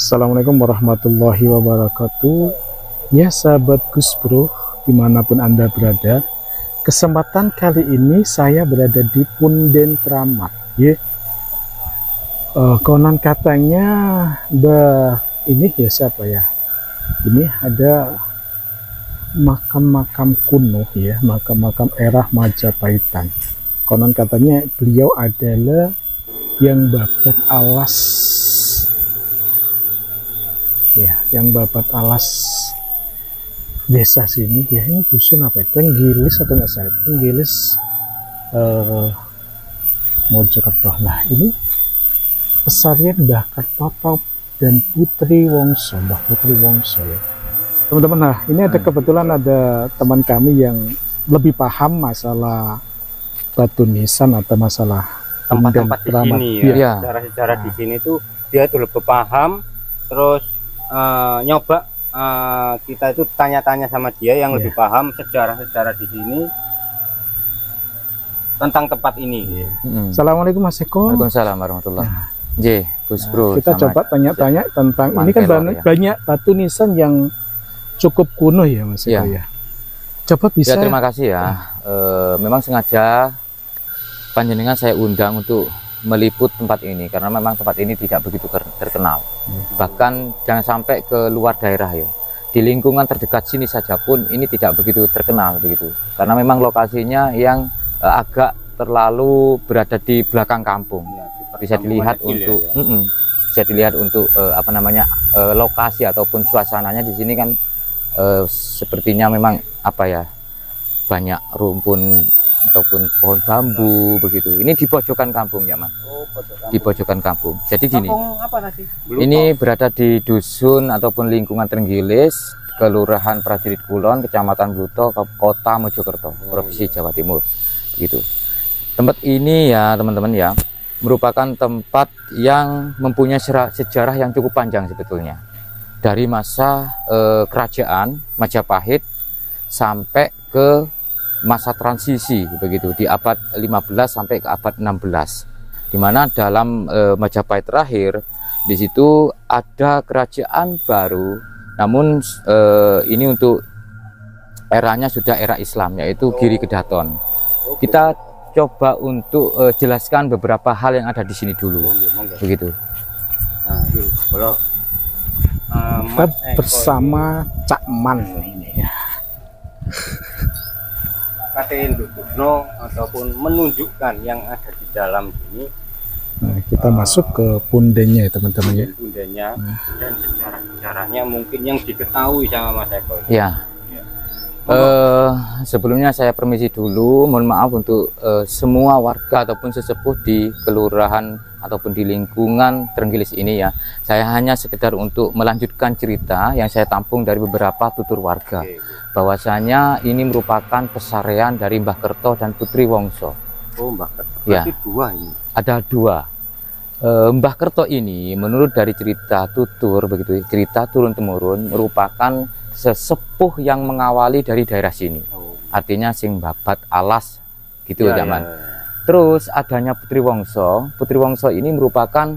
Assalamualaikum warahmatullahi wabarakatuh. Ya sahabat Gus Bro, dimanapun Anda berada, kesempatan kali ini saya berada di Punden Kramat ya. Konon katanya ini ya siapa ya, ini ada makam-makam kuno ya, makam-makam era Majapahitan. Konon katanya beliau adalah yang babat alas ya, yang babat alas desa sini ya. Ini dusun apa itu, Tenggilis atau enggak saya, Tenggilis Mojokerto. Nah ini pesarian Mbah Kerto dan Putri Wongso, Mbah Putri Wongso ya teman-teman. Nah ini ada kebetulan ada teman kami yang lebih paham masalah batu nisan atau masalah tempat-tempat di sini ya. Sejarah-sejarah di sini tuh dia itu lebih paham, terus nyoba kita itu tanya-tanya sama dia yang lebih paham sejarah-sejarah di sini tentang tempat ini. Assalamualaikum Mas Eko. Waalaikumsalam warahmatullahi wabarakatuh. Gus Bro, kita coba tanya-tanya tentang ini kan banyak batu nisan yang cukup kuno ya Mas Eko ya. Coba bisa. Ya, terima kasih ya. Memang sengaja panjenengan saya undang untuk meliput tempat ini karena memang tempat ini tidak begitu terkenal. Bahkan jangan sampai ke luar daerah ya. Di lingkungan terdekat sini saja pun ini tidak begitu terkenal begitu. Karena memang lokasinya yang agak terlalu berada di belakang kampung. Bisa dilihat untuk bisa dilihat untuk apa namanya lokasi ataupun suasananya di sini kan sepertinya memang apa ya, banyak rumpun ataupun pohon bambu begitu. Ini di pojokan kampung ya Man. Di pojokan kampung. Jadi gini, ini berada di dusun ataupun lingkungan Tenggilis, Kelurahan Prajurit Kulon, Kecamatan Bluto, Kota Mojokerto, Provinsi Jawa Timur begitu. Tempat ini ya teman-teman ya, merupakan tempat yang mempunyai sejarah yang cukup panjang sebetulnya. Dari masa kerajaan Majapahit sampai ke masa transisi begitu di abad 15 sampai ke abad 16, di mana dalam Majapahit terakhir di situ ada kerajaan baru, namun ini untuk eranya sudah era Islam, yaitu Giri Kedaton. Kita coba untuk jelaskan beberapa hal yang ada di sini dulu begitu. Kita bersama Cak Man ini ya. Ataupun menunjukkan yang ada di dalam sini. Nah, kita masuk ke pundennya ya teman-teman ya. Pundennya dan sejarah-sejarahnya mungkin yang diketahui sama Mas Eko. Ya. Sebelumnya saya permisi dulu, mohon maaf untuk semua warga ataupun sesepuh di kelurahan ataupun di lingkungan Tenggilis ini ya. Saya hanya sekedar untuk melanjutkan cerita yang saya tampung dari beberapa tutur warga. Bahwasanya ini merupakan pesarian dari Mbah Kerto dan Putri Wongso. Oh, Mbah Kerto. Ya. Dua ini. Ada dua. Mbah Kerto ini menurut dari cerita tutur begitu, cerita turun temurun, merupakan sesepuh yang mengawali dari daerah sini. Artinya sing babat alas gitu zaman. Terus adanya Putri Wongso. Putri Wongso ini merupakan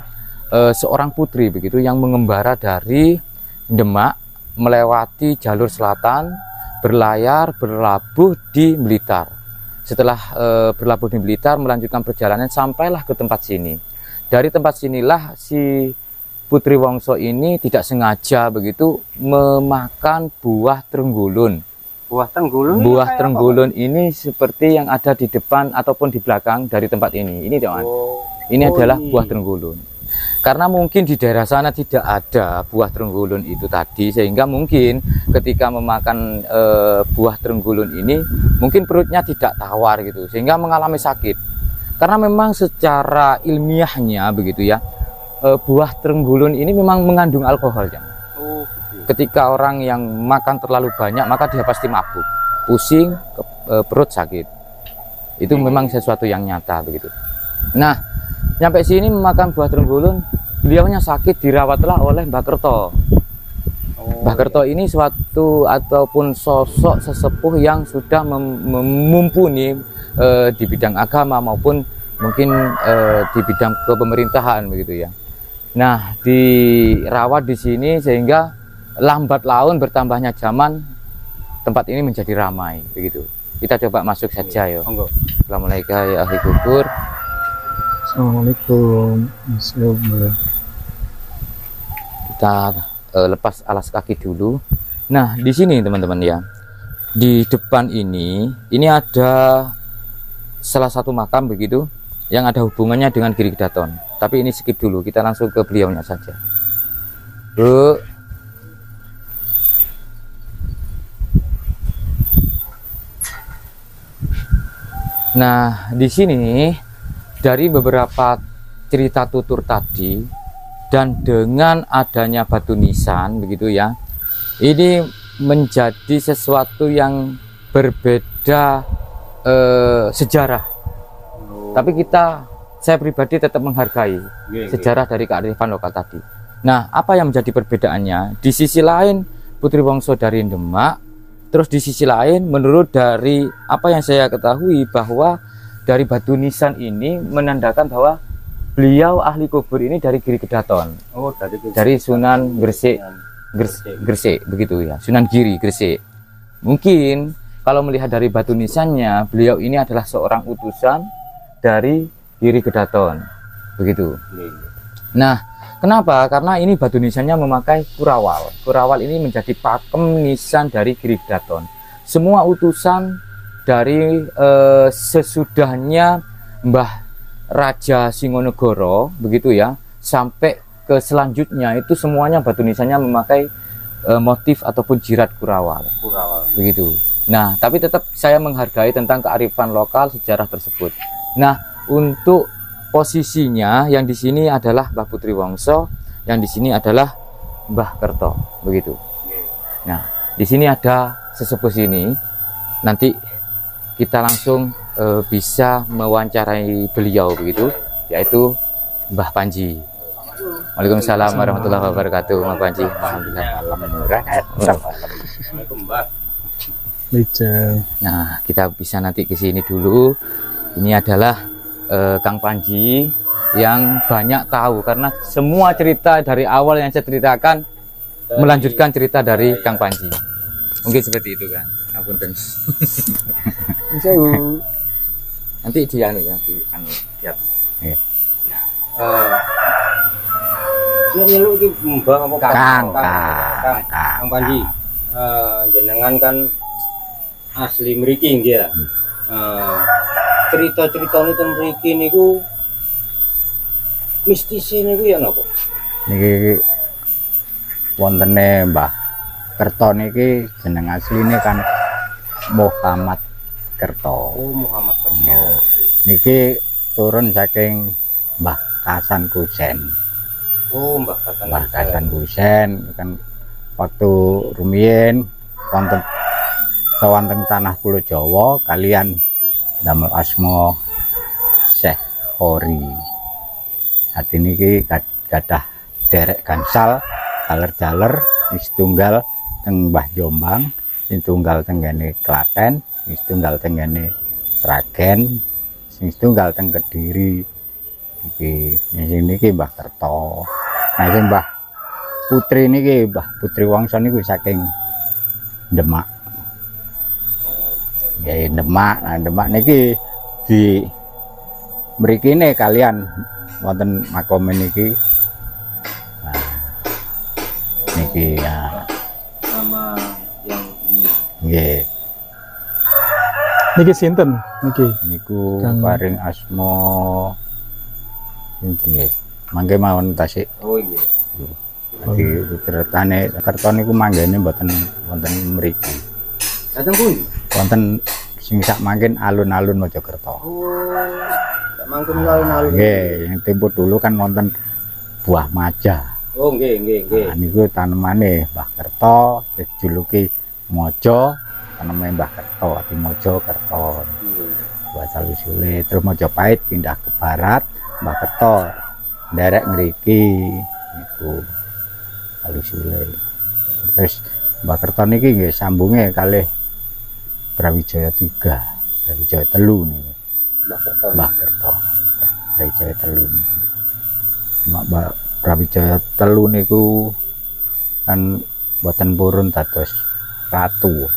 seorang putri begitu yang mengembara dari Demak melewati jalur selatan, berlayar berlabuh di Blitar. Setelah berlabuh di Blitar, melanjutkan perjalanan sampailah ke tempat sini. Dari tempat sinilah si Putri Wongso ini tidak sengaja begitu memakan buah trenggulun. Buah trenggulun. Buah trenggulun ini seperti yang ada di depan ataupun di belakang dari tempat ini. Ini teman. Ini adalah buah trenggulun. Karena mungkin di daerah sana tidak ada buah trenggulun itu tadi, sehingga mungkin ketika memakan buah trenggulun ini mungkin perutnya tidak tawar gitu, sehingga mengalami sakit. Karena memang secara ilmiahnya begitu ya, buah trenggulun ini memang mengandung alkohol ya. Ketika orang yang makan terlalu banyak maka dia pasti mabuk, pusing, perut sakit. Itu memang sesuatu yang nyata begitu. Nah, nyampe sini memakan buah trenggulun, beliaunya sakit, dirawatlah oleh Mbah Kerto. Mbah Kerto ini suatu ataupun sosok sesepuh yang sudah mumpuni di bidang agama maupun mungkin di bidang kepemerintahan begitu ya. Nah, dirawat di sini sehingga lambat laun bertambahnya zaman tempat ini menjadi ramai begitu. Kita coba masuk saja ya. Assalamualaikum ya ahli kubur. Assalamualaikum. Kita lepas alas kaki dulu. Nah, di sini teman-teman ya. Di depan ini ada salah satu makam begitu yang ada hubungannya dengan Giri Kedaton. Tapi ini skip dulu, kita langsung ke beliaunya saja. Bu. Nah, di sini dari beberapa cerita tutur tadi dan dengan adanya batu nisan begitu ya, ini menjadi sesuatu yang berbeda sejarah. Tapi saya pribadi tetap menghargai sejarah dari kearifan lokal tadi. Nah, apa yang menjadi perbedaannya? Di sisi lain Putri Wongso dari Demak, terus di sisi lain menurut dari apa yang saya ketahui bahwa dari batu nisan ini menandakan bahwa beliau ahli kubur ini dari Giri Kedaton. Oh, dari Sunan Gresik begitu ya, Sunan Giri Gresik. Mungkin kalau melihat dari batu nisannya, beliau ini adalah seorang utusan dari Giri Kedaton begitu. Nah, kenapa? Karena ini batu nisannya memakai kurawal. Kurawal ini menjadi pakem nisan dari Giri Kedaton. Semua utusan dari sesudahnya Mbah Raja Singonegoro begitu ya, sampai ke selanjutnya itu semuanya batu nisannya memakai motif ataupun jirat kurawal begitu. Nah, tapi tetap saya menghargai tentang kearifan lokal sejarah tersebut. Nah, untuk posisinya yang di sini adalah Mbah Putri Wongso, yang di sini adalah Mbah Kerto begitu. Nah, di sini ada sesepuh sini. Nanti kita langsung bisa mewawancarai beliau begitu, yaitu Mbah Panji. Waalaikumsalam warahmatullahi wabarakatuh. Mbah Panji, alhamdulillah. Nah, kita bisa nanti ke sini dulu. Ini adalah Kang Panji yang banyak tahu karena semua cerita dari awal yang saya ceritakan melanjutkan cerita dari Kang Panji. Mungkin seperti itu kan. Ngapunten. Nanti dianu ya, diat. Iya. Nyeluk iki Mbah apa Kang Panji. Jenengan kan asli mriki nggih ya. Cerita-ceritane teng mriki niku mistise niku ya napa? Niki wontene Mbah Kerto niki jeneng asline kan Muhammad Kerto. Oh, Muhammad Kerto. Ya. Niki turun saking Mbah Kasan Kusen. Oh, Mbah Kasan Kusen kan waktu rumiyin wonten sawanteng tanah Pulo Jawa kalian damel asma Syekh Khori. Hati niki gadah derek gansal jaler-jaler setunggal teng Mbah Jombang, sing tunggal teng ngene Klaten, sing tunggal teng ngene Sragen, sing tunggal teng Kediri. Iki niki Mbah Kerto. Nah, sing Mbah Putri niki Mbah Putri Wongso niku saking Demak. Ya Demak, nah Demak niki di mrikine kalian wonten makome niki. Nah, niki ya sama yang ini. nggih. Niki sinten niki? Niku Kang paring asma sinten nggih. Mangke mawon tasik. Oh iya. Dadi ceritane Kerto niku manggene mboten wonten mriki. Dateng pundi? Wonten sing sak mangkin alun-alun Mojokerto. Oh, tak mangkun alun-alun. Nggih, yang tempo dulu kan wonten buah maja. Oh, nggih. Nah, niku tanemane Mbah Kerto dijuluki Mojo, tanemane Mbah Kerto, di Mojokerto. Buah salusule terus Mojopahit pindah ke barat, Mbah Kerto nderek ngriki niku salusule. Terus Mbah Kerto niki nggih sambunge kalih Brawijaya 3, Brawijaya 3 niku. Mbah Kerto. Brawijaya 3 niku. Brawijaya telu niku kan boten purun dados ratu.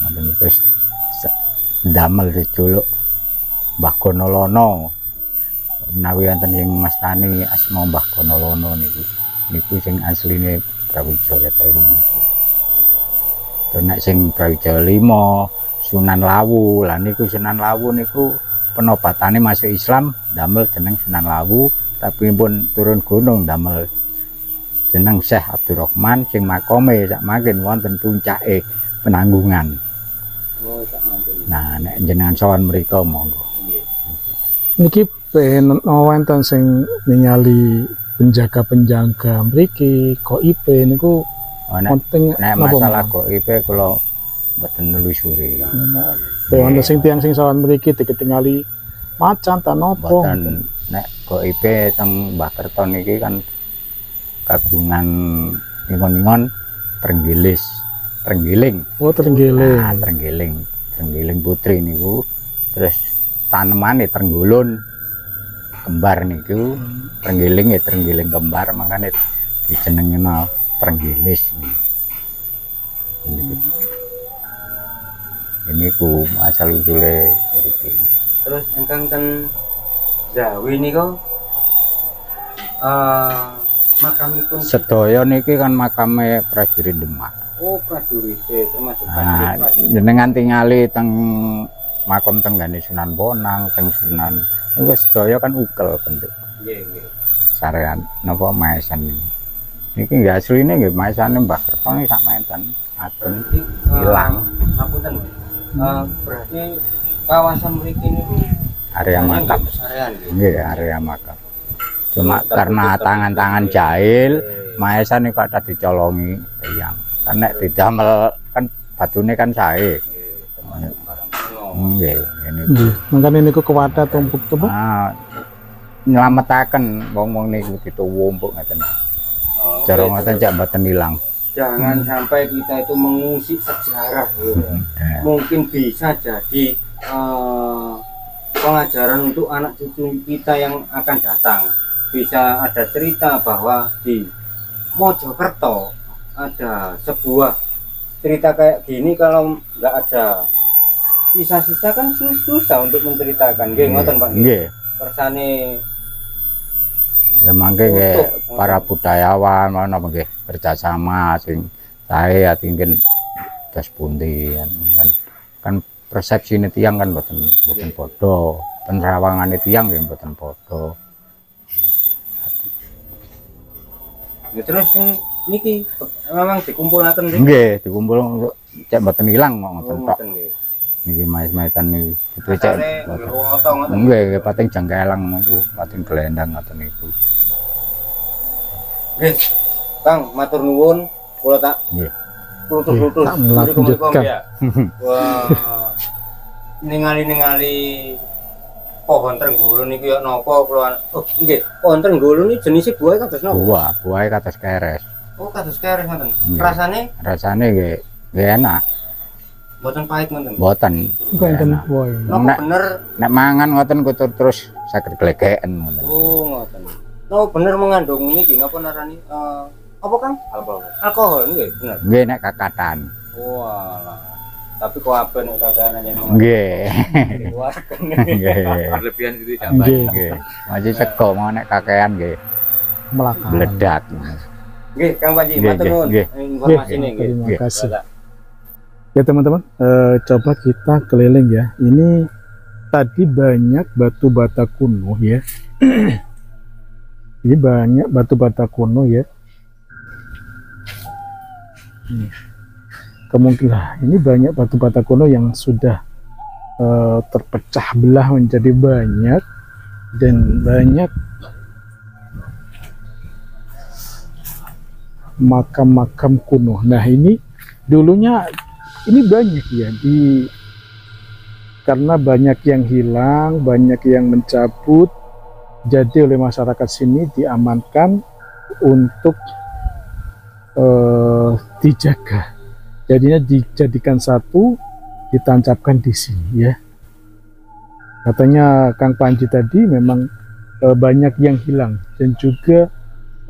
Ngoten terus damel dijuluk Mbah Gonolono. Menawi wonten sing mastani asma Mbah Gonolono niku sing asline Brawijaya telu niku. Terus nek sing Brawijaya 5 Sunan Lawu. Lah niku Sunan Lawu niku penobatane masuk Islam damel jeneng Sunan Lawu, tapi pun turun gunung damel jeneng Syekh Abdurrahman sing makome sak mangkin wonten puncake Penanggungan. Oh, sak mangkin. Nah, nek jenengan sowan mriku monggo. Nggih. Niki wonten sing ningali penjaga-penjaga mriki KIP niku Nek masalah KIP kula mboten nelusuri. Wonten sing tiyang sing sowan mriki diketingali macan ta napa? Mboten. Nek KIP teng Mbah Kerton iki kan kagungan ingon-ingon Trenggiling. Oh, Trenggiling. Nah, Trenggiling putri niku. Terus tanemane Trenggulun kembar niku. Trenggiling ya Trenggiling kembar, makanya dijenengno Trenggilis. Ini ku asal usule mriki. Terus engkang ten Jawi niku makamipun Sedaya niki kan makame prajurit Demak. Oh, prajurit termasuk Nah, prajurit. jenengan tingali teng makam tenggane Sunan Bonang, teng Sunan niku sedaya kan ukel bentuk. Nggih, nggih. Sarean napa maesan niku. Niki nggih asline nggih maesane Mbah Kerton sak maentan ageng ilang. Ngapunten, berarti kawasan mriki niku Area makam. Besarean nggih. Nggih, area makam. Cuma karena tangan-tangan jahil, maesan niku kada dicolongi tiyang. Kan nek didamel kan batune kan sae. Nggih, ngene. Nggih, mangkane niku kuwata tumpuk coba. Ah, nyelametaken wong-wong niku dituwumpuk ngaten. Cara ngoten cak mboten ilang. Jangan sampai kita itu mengusik sejarah. Mungkin bisa jadi pengajaran untuk anak cucu kita yang akan datang. Bisa ada cerita bahwa di Mojokerto ada sebuah cerita kayak gini. Kalau nggak ada sisa-sisa kan susah untuk menceritakan. Nggih, ngoten Pak. Nggih. Kersane Ya mangke para budayawan mana nggih kerjasama sing sae atingken das pundi kan persepsine tiyang kan mboten padha, penerawangane tiyang nggih mboten padha. Ya, terus niki memang dikumpulaken nggih. Nggih, dikumpul cek mboten ilang kok ngoten tok. Nggih. Niki maes-maesan niki itu cek. Nggih, Nggih, pating jangkelang niku, pating glendang ngoten niku. Nggih. Kang, matur nuwun, kula tak Nggih. plutus-plutus. Tak melanjutkan. Ya. Wah. Ningali-ningali pohon Trenggulun niki ya napa kula. Oh, nggih. Pohon Trenggulun iki jenisé buah kados napa? Buah kados keres. Oh, kados keres ngoten. Nggih. Rasane nggih enak. Mboten pahit ngoten. Mboten. Kok enten boy. Napa bener? Nek mangan ngoten kutur terus saged glegeken ngoten. Oh, ngoten. Napa bener mengandung niki napa narani apa Kang? Alkohol nggih, bener. Nggih nek kakatan. Walah. Tapi kok apa nek kakanan yen Nggih. Nggih. Berlebihan itu tidak Nggih, Nggih. Masih sego mau nek kakean nggih melaka. bledak. Nggih, Kang Panji, Nggih, matur nuwun nggih. informasinya nggih. Terima kasih. Ya teman-teman, coba kita keliling ya. Ini tadi banyak batu bata kuno ya. Ini banyak batu bata kuno ya. Kemungkinan ini banyak batu bata kuno yang sudah terpecah belah menjadi banyak dan banyak makam-makam kuno. Nah ini dulunya ini banyak ya karena banyak yang hilang, banyak yang mencabut, jadi oleh masyarakat sini diamankan untuk dijaga. Jadinya dijadikan satu, ditancapkan di sini ya. Katanya Kang Panji tadi memang banyak yang hilang dan juga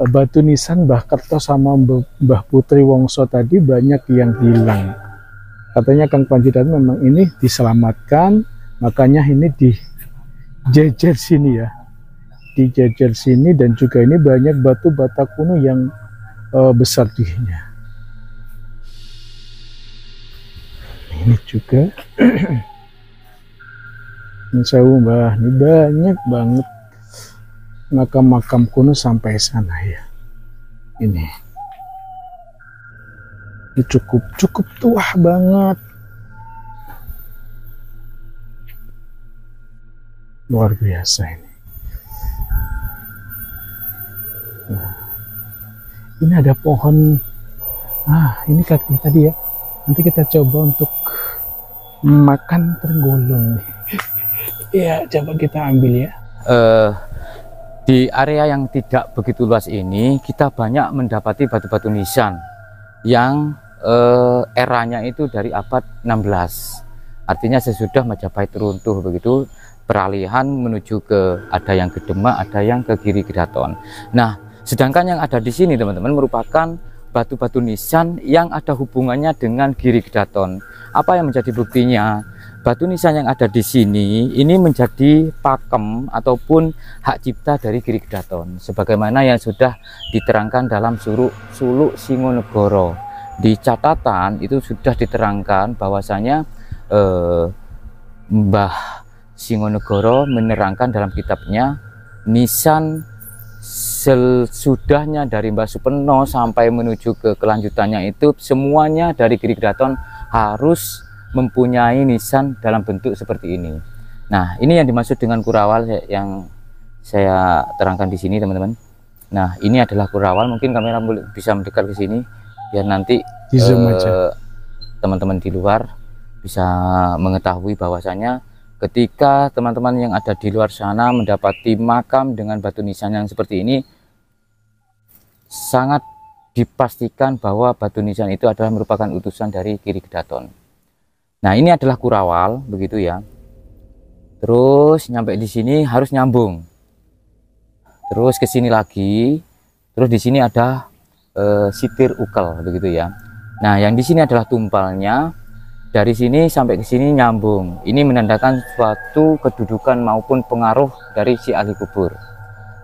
batu nisan Mbah Kerto sama Mbah Putri Wongso tadi banyak yang hilang. Katanya Kang Panji tadi memang ini diselamatkan, makanya ini dijejer sini ya, dijejer sini, dan juga ini banyak batu bata kuno yang besar dinya. Ini juga Sewu Mbah, ini banyak banget makam-makam kuno sampai sana ya. Ini cukup tua banget, luar biasa ini. Nah, ini ada pohon, ini kakinya tadi ya. Nanti kita coba untuk makan tergolong nih. Ya, coba kita ambil ya. Di area yang tidak begitu luas ini, kita banyak mendapati batu-batu nisan yang eranya itu dari abad 16. Artinya sesudah Majapahit runtuh begitu, peralihan menuju ke ada yang ke Demak, ada yang ke Giri Gedaton. Nah, sedangkan yang ada di sini teman-teman merupakan batu-batu nisan yang ada hubungannya dengan Giri Gedaton. Apa yang menjadi buktinya? Batu nisan yang ada di sini ini menjadi pakem ataupun hak cipta dari Giri Gedaton, sebagaimana yang sudah diterangkan dalam Suluk Singonegoro. Di catatan itu sudah diterangkan bahwasanya Mbah Singonegoro menerangkan dalam kitabnya, nisan sesudahnya dari Mbah Supeno sampai menuju ke kelanjutannya itu semuanya dari Giri Gedaton harus mempunyai nisan dalam bentuk seperti ini. Nah, ini yang dimaksud dengan Kurawal yang saya terangkan di sini, teman-teman. Nah, ini adalah Kurawal. Mungkin kamera bisa mendekat ke sini biar nanti teman-teman di luar bisa mengetahui bahwasanya ketika teman-teman yang ada di luar sana mendapati makam dengan batu nisan yang seperti ini, sangat dipastikan bahwa batu nisan itu adalah merupakan utusan dari Giri Gedaton. Nah, ini adalah Kurawal begitu ya. Terus nyampe di sini harus nyambung. Terus ke sini lagi. Terus di sini ada sitir ukel begitu ya. Nah, yang di sini adalah tumpalnya. Dari sini sampai ke sini nyambung. Ini menandakan suatu kedudukan maupun pengaruh dari si ahli kubur.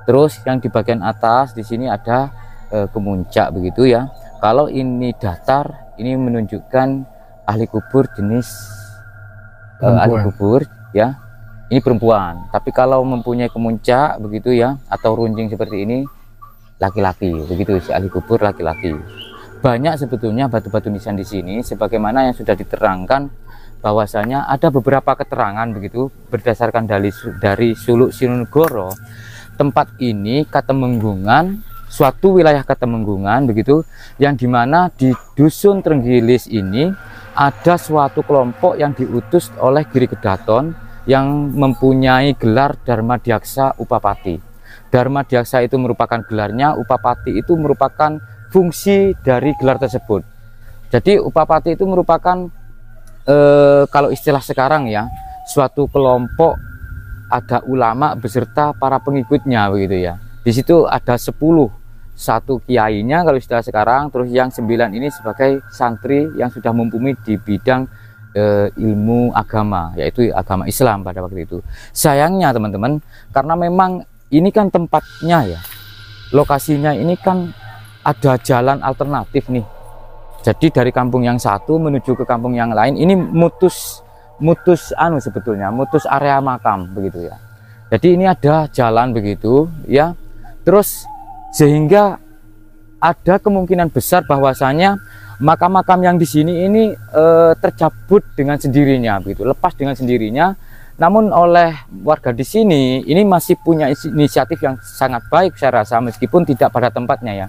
Terus yang di bagian atas di sini ada kemuncak begitu ya. Kalau ini datar, ini menunjukkan ahli kubur jenis ahli kubur ya, ini perempuan. Tapi kalau mempunyai kemuncak begitu ya, atau runcing seperti ini, laki-laki begitu, si ahli kubur laki-laki. Banyak sebetulnya batu-batu nisan di sini, sebagaimana yang sudah diterangkan bahwasanya ada beberapa keterangan begitu berdasarkan dari Suluk Singonegoro. Tempat ini Katemenggungan, suatu wilayah Katemenggungan begitu, yang dimana di dusun Trenggilis ini ada suatu kelompok yang diutus oleh Giri Gedaton yang mempunyai gelar Darmadiaksa Upapati. Darmadiaksa itu merupakan gelarnya, Upapati itu merupakan fungsi dari gelar tersebut. Jadi Upapati itu merupakan kalau istilah sekarang ya, suatu kelompok, ada ulama beserta para pengikutnya begitu ya. Di situ ada 10, satu kiainya kalau istilah sekarang, terus yang 9 ini sebagai santri yang sudah mumpuni di bidang ilmu agama, yaitu agama Islam pada waktu itu. Sayangnya teman-teman, karena memang ini kan tempatnya ya, lokasinya ini kan ada jalan alternatif nih. Jadi dari kampung yang satu menuju ke kampung yang lain ini mutus sebetulnya mutus area makam begitu ya. Jadi ini ada jalan begitu ya. Terus sehingga ada kemungkinan besar bahwasanya makam-makam yang di sini ini tercabut dengan sendirinya begitu, lepas dengan sendirinya. Namun oleh warga di sini ini masih punya inisiatif yang sangat baik saya rasa, meskipun tidak pada tempatnya ya.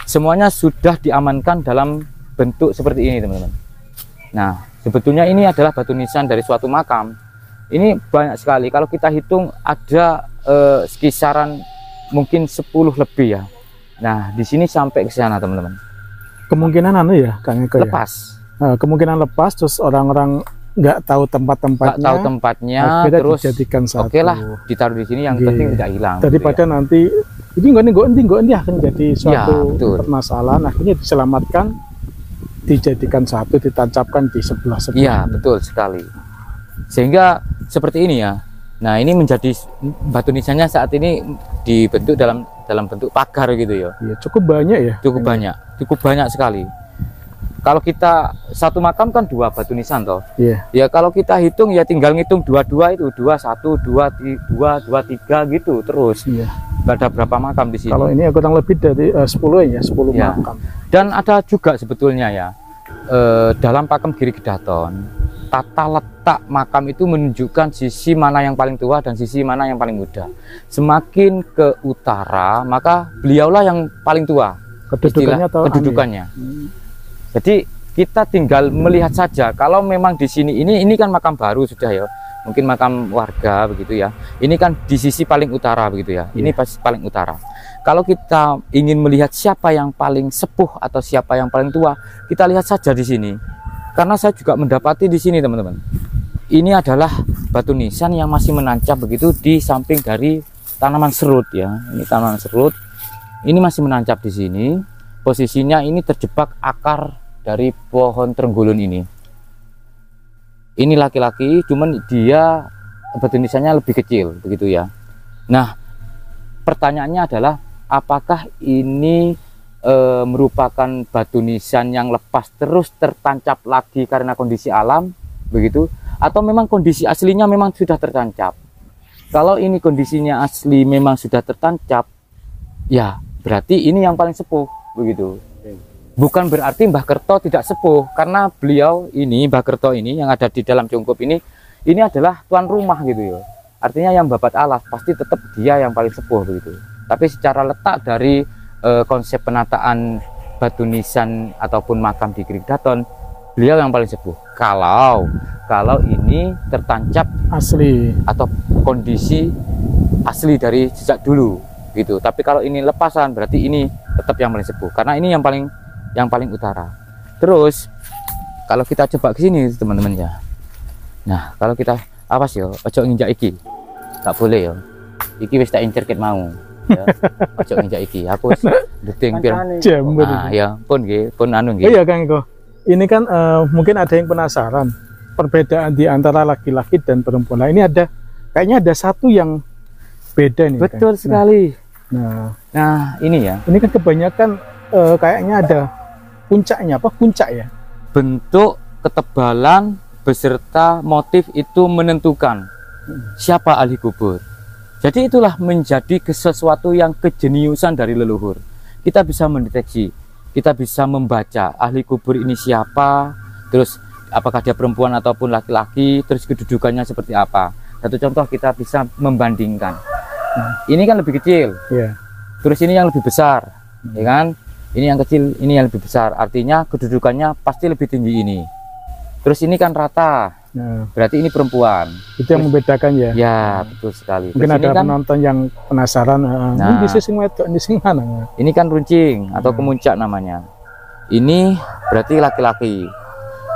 Semuanya sudah diamankan dalam bentuk seperti ini teman-teman. Nah, sebetulnya ini adalah batu nisan dari suatu makam. Ini banyak sekali, kalau kita hitung ada sekisaran mungkin 10 lebih ya. Nah, di sini sampai ke sana teman-teman. Kemungkinan ya, Kang Eko, lepas. Ya? Kemungkinan lepas, terus orang-orang nggak tahu tempat-tempatnya, terus dijadikan satu. Oke lah, ditaruh di sini, yang penting tidak hilang. Daripada nanti Jadi nggak ini akan jadi suatu permasalahan, akhirnya diselamatkan, dijadikan satu, ditancapkan di sebelah. Iya, betul sekali. Sehingga seperti ini ya. Nah, ini menjadi batu nisannya saat ini dibentuk dalam bentuk pagar gitu ya. Iya, cukup banyak ya. Cukup banyak sekali. Kalau kita satu makam kan 2 batu nisan toh. Iya. Ya kalau kita hitung ya tinggal ngitung 22 itu 21, 22, 23 gitu terus. Iya. Ada berapa makam di sini? Kalau ini kurang lebih dari 10 ya, 10 ya. makam. Dan ada juga sebetulnya ya dalam pakem Giri Gedaton, tata letak makam itu menunjukkan sisi mana yang paling tua dan sisi mana yang paling muda. Semakin ke utara maka beliaulah yang paling tua. Kedudukannya. Jadi kita tinggal melihat saja. Kalau memang di sini ini kan makam baru sudah ya, mungkin makam warga begitu ya. Ini kan di sisi paling utara begitu ya. Ini pasti paling utara. Kalau kita ingin melihat siapa yang paling sepuh atau siapa yang paling tua, kita lihat saja di sini. Karena saya juga mendapati di sini teman-teman. Ini adalah batu nisan yang masih menancap begitu di samping dari tanaman serut ya. Ini tanaman serut. Ini masih menancap di sini. Posisinya ini terjebak akar dari pohon trenggulun ini. Ini laki-laki, cuman dia batu nisannya lebih kecil begitu ya. Nah, pertanyaannya adalah apakah ini merupakan batu nisan yang lepas terus tertancap lagi karena kondisi alam begitu, atau memang kondisi aslinya memang sudah tertancap? Kalau ini kondisinya asli memang sudah tertancap, ya berarti ini yang paling sepuh begitu. Bukan berarti Mbah Kerto tidak sepuh, karena beliau ini, Mbah Kerto ini yang ada di dalam cungkup ini adalah tuan rumah gitu ya. Artinya yang babat alas pasti tetap dia yang paling sepuh begitu. Tapi secara letak dari konsep penataan batu nisan ataupun makam di Giri Gedaton, beliau yang paling sepuh. Kalau ini tertancap asli atau kondisi asli dari sejak dulu gitu. Tapi kalau ini lepasan berarti ini tetap yang paling sepuh, karena ini yang paling utara. Terus kalau kita coba ke sini teman-teman ya. Nah, kalau kita awas ya, ojo nginjak iki. Tak boleh ya. Iki wis tak incer ket mau. Ya. Ojo nginjak iki. Aku deting pir. Nah, ya, pun nggih, pun anu nggih. Oh iya Kang Iko. Ini kan mungkin ada yang penasaran perbedaan di antara laki-laki dan perempuan. Nah, ini kayaknya ada satu yang beda nih. Betul Kang. sekali. Nah, ini ya. Ini kan kebanyakan kayaknya ada puncaknya, puncak ya. Bentuk, ketebalan beserta motif itu menentukan siapa ahli kubur. Jadi itulah menjadi sesuatu yang kejeniusan dari leluhur. Kita bisa mendeteksi, kita bisa membaca ahli kubur ini siapa, terus apakah dia perempuan ataupun laki-laki, terus kedudukannya seperti apa. Satu contoh kita bisa membandingkan. Ini kan lebih kecil, terus ini yang lebih besar, ya kan? Ini yang kecil, ini yang lebih besar. Artinya kedudukannya pasti lebih tinggi ini. Terus ini kan rata, berarti ini perempuan. Itu yang membedakan ya? Ya, betul sekali. Mungkin ada penonton yang penasaran, ini sing wedok, ini sing mana? Ini kan runcing atau kemuncak namanya. Ini berarti laki-laki.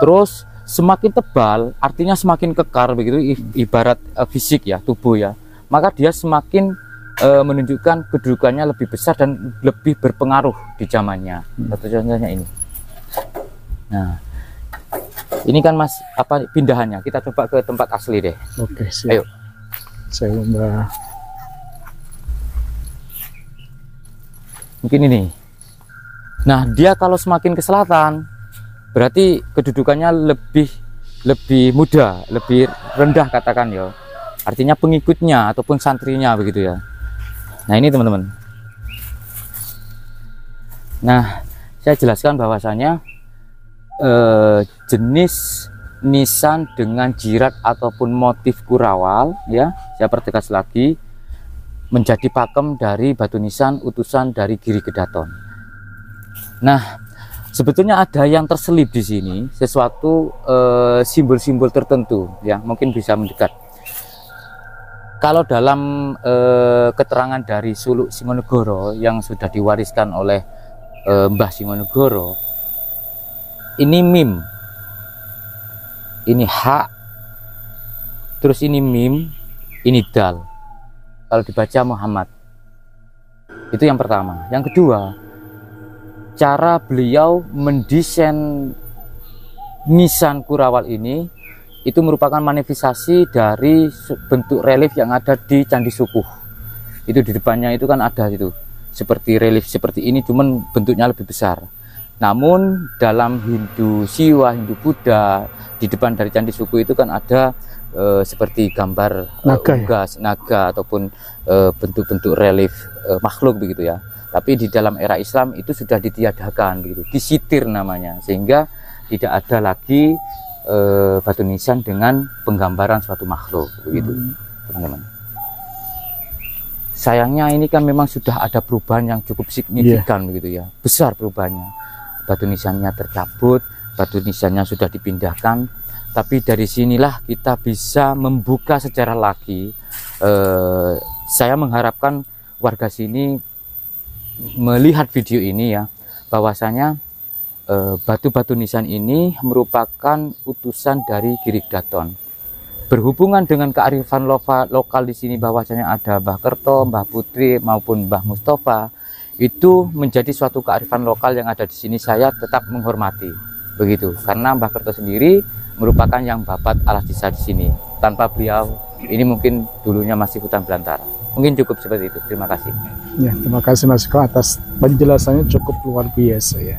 Terus semakin tebal, artinya semakin kekar begitu, ibarat fisik ya, tubuh ya. Maka dia semakin menunjukkan kedudukannya lebih besar dan lebih berpengaruh di zamannya. Satu contohnya ini. Nah, ini kan Mas pindahannya. Kita coba ke tempat asli deh. Oke, siap. Ayo. Saya Mbak. Mungkin ini. Nah, dia kalau semakin ke selatan, berarti kedudukannya lebih muda, lebih rendah katakan ya. Artinya pengikutnya ataupun santrinya begitu ya. Nah, ini teman-teman. Nah, saya jelaskan bahwasanya jenis nisan dengan jirat ataupun motif kurawal ya, saya pertegas lagi, menjadi pakem dari batu nisan utusan dari Giri Gedaton. Nah, sebetulnya ada yang terselip di sini, sesuatu simbol-simbol tertentu ya, mungkin bisa mendekat. Kalau dalam keterangan dari suluk Simonegoro yang sudah diwariskan oleh Mbah Simonegoro, ini mim, ini ha, terus ini mim, ini dal. Kalau dibaca Muhammad. Itu yang pertama. Yang kedua, cara beliau mendesain nisan Kurawal ini itu merupakan manifestasi dari bentuk relief yang ada di Candi Sukuh. Itu di depannya itu kan ada itu seperti relief seperti ini, cuman bentuknya lebih besar. Namun dalam Hindu Siwa, Hindu Buddha, di depan dari Candi Sukuh itu kan ada seperti gambar unggas, naga ataupun bentuk-bentuk relief makhluk begitu ya. Tapi di dalam era Islam itu sudah ditiadakan begitu, disitir namanya, sehingga tidak ada lagi batu nisan dengan penggambaran suatu makhluk begitu, teman-teman. Sayangnya ini kan memang sudah ada perubahan yang cukup signifikan begitu ya, besar perubahannya. Batu nisannya tercabut, batu nisannya sudah dipindahkan, tapi dari sinilah kita bisa membuka sejarah lagi. Saya mengharapkan warga sini melihat video ini ya, bahwasanya batu-batu nisan ini merupakan utusan dari Girigdaton. Berhubungan dengan kearifan lokal di sini, bahwasanya ada Mbah Kerto, Mbah Putri maupun Mbah Mustafa, itu menjadi suatu kearifan lokal yang ada di sini. Saya tetap menghormati begitu, karena Mbah Kerto sendiri merupakan yang babat alas desa di sini. Tanpa beliau ini mungkin dulunya masih hutan belantara. Mungkin cukup seperti itu. Terima kasih. Ya, terima kasih Mas Eko atas penjelasannya, cukup luar biasa ya.